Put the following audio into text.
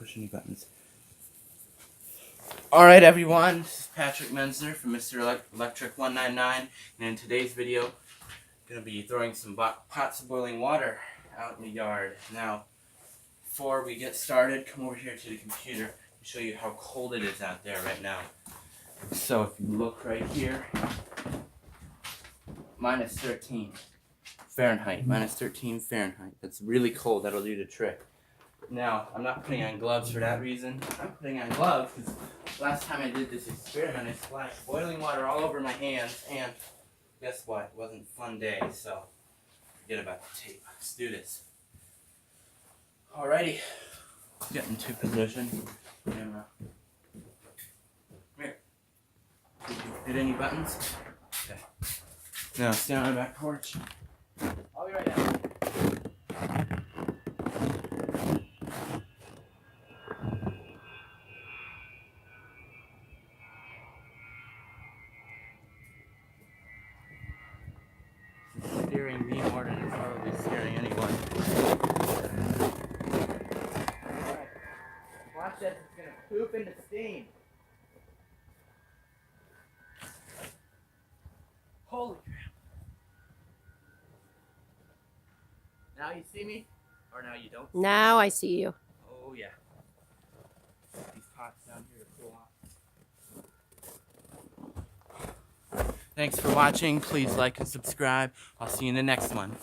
push any buttons. Alright everyone, this is Patrick Menzler from Mr. Electric 199, and in today's video, I'm going to be throwing some pots of boiling water out in the yard. Now, before we get started, come over here to the computer and show you how cold it is out there right now. So if you look right here, minus 13 Fahrenheit, minus 13 Fahrenheit. That's really cold, that'll do the trick. Now, I'm not putting on gloves for that reason. I'm putting on gloves because last time I did this experiment, I splashed boiling water all over my hands, and guess what? It wasn't a fun day, so forget about the tape. Let's do this. Alrighty, let's get into position. And, come here. Did you hit any buttons? Okay. Now, stand on the back porch. I'll be right down. Scaring me more than it's probably scaring anyone. Alright. Watch this, it's gonna poop into steam. Holy crap. Now you see me? Or now you don't? Now I see you. Oh yeah. These pots down here are cool off. Thanks for watching. Please like and subscribe. I'll see you in the next one.